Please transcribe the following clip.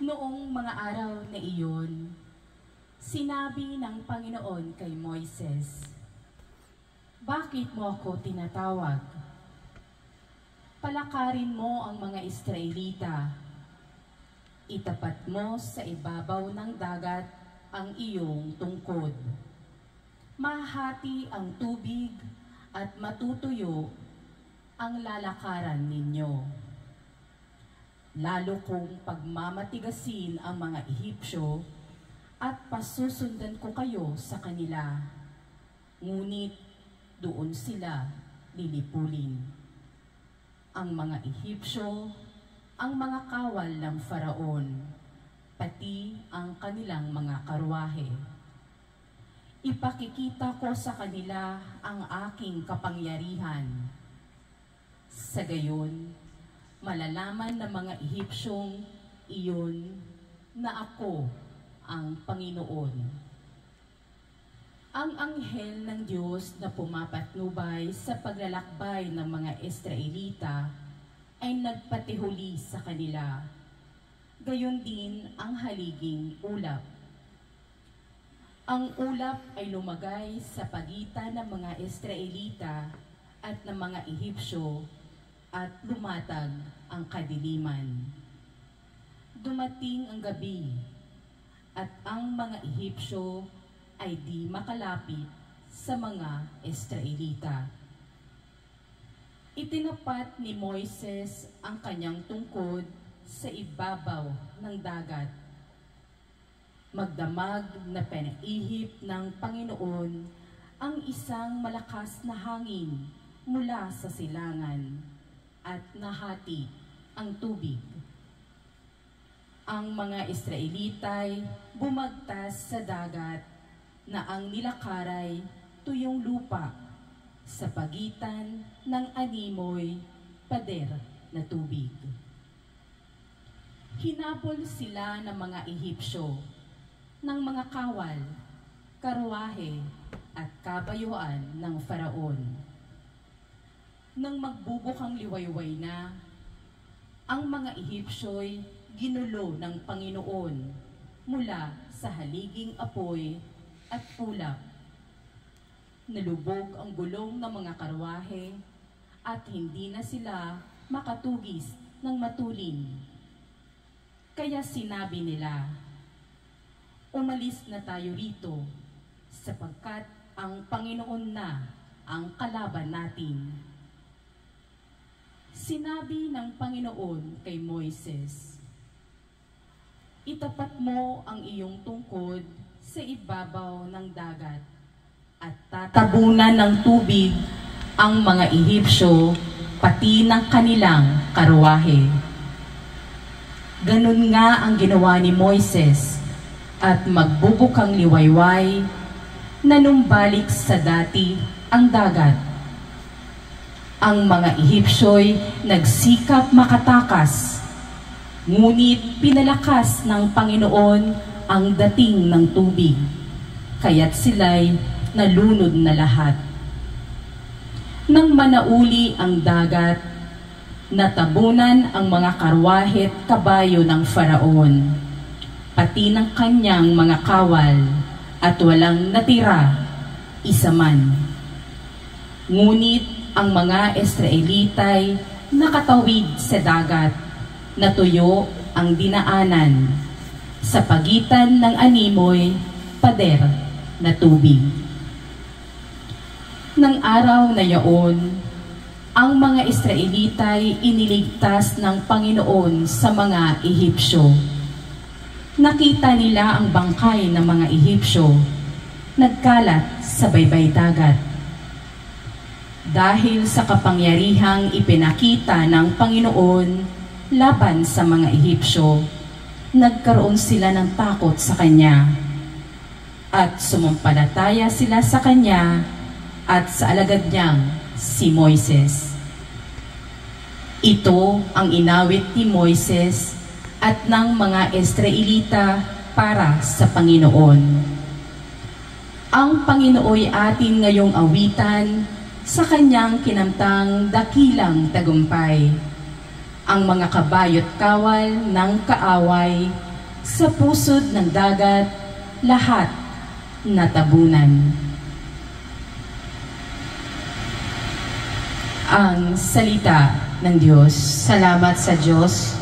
Noong mga araw na iyon, sinabi ng Panginoon kay Moises, "Bakit mo ako tinatawag? Palakarin mo ang mga Israelita. Itapat mo sa ibabaw ng dagat ang iyong tungkod. Mahati ang tubig at matutuyo ang lalakaran ninyo. Lalo kong pagmamatigasin ang mga Ehipsyo at pasusundan ko kayo sa kanila. Ngunit doon sila lilipulin. Ang mga Ehipsyo, ang mga kawal ng Faraon, pati ang kanilang mga karwahe. Ipakikita ko sa kanila ang aking kapangyarihan. Sa gayon, malalaman ng mga Ehipsyong iyon na ako ang Panginoon." Ang anghel ng Diyos na pumapatnubay sa paglalakbay ng mga Israelita ay nagpatihuli sa kanila. Gayon din ang haliging ulap. Ang ulap ay lumagay sa pagitan ng mga Israelita at ng mga Ehipsyo at lumatag ang kadiliman. Dumating ang gabi at ang mga Ehipsyo ay di makalapit sa mga Israelita. Itinapat ni Moises ang kanyang tungkod sa ibabaw ng dagat. Magdamag na panaihip ng Panginoon ang isang malakas na hangin mula sa silangan at nahati ang tubig. Ang mga Israelita'y bumagtas sa dagat na ang nilakaray tuyong lupa sa pagitan ng animoy pader na tubig. Hinapol sila ng mga Ehipsyo, ng mga kawal, karwahe at kabayuan ng Faraon. Nang magbubukang liwayway na, ang mga Ehipsyo'y ginulo ng Panginoon mula sa haliging apoy at ulap. Nalubog ang gulong ng mga karwahe at hindi na sila makatugis ng matulin. Kaya sinabi nila, "Umalis na tayo rito sapagkat ang Panginoon na ang kalaban natin." Sinabi ng Panginoon kay Moises, "Itapat mo ang iyong tungkod sa ibabaw ng dagat at tatabunan ng tubig ang mga Ehipsyo pati ng kanilang karwahe." Ganun nga ang ginawa ni Moises at magbubukang liwayway na numbalik sa dati ang dagat. Ang mga Ehipsyo'y nagsikap makatakas, ngunit pinalakas ng Panginoon ang dating ng tubig, kaya't sila'y nalunod na lahat. Nang manauli ang dagat, natabunan ang mga karwahe at kabayo ng Faraon, pati ng kanyang mga kawal, at walang natira isa man. Ngunit ang mga Israelita'y nakatawid sa dagat, natuyo ang dinaanan sa pagitan ng animoy pader na tubig. Nang araw na yaon, ang mga Israelita'y iniligtas ng Panginoon sa mga Ehipsyo. Nakita nila ang bangkay ng mga Ehipsyo, nagkalat sa baybay dagat. Dahil sa kapangyarihang ipinakita ng Panginoon laban sa mga Ehipsyo, nagkaroon sila ng takot sa Kanya, at sumampalataya sila sa Kanya at sa alagad niyang si Moises. Ito ang inawit ni Moises at ng mga Israelita para sa Panginoon. Ang Panginooy atin ngayong awitan sa kanyang kinamtang dakilang tagumpay. Ang mga kabayo't kawal ng kaaway Sa pusod ng dagat, lahat natabunan. Ang salita ng Diyos. Salamat sa Diyos.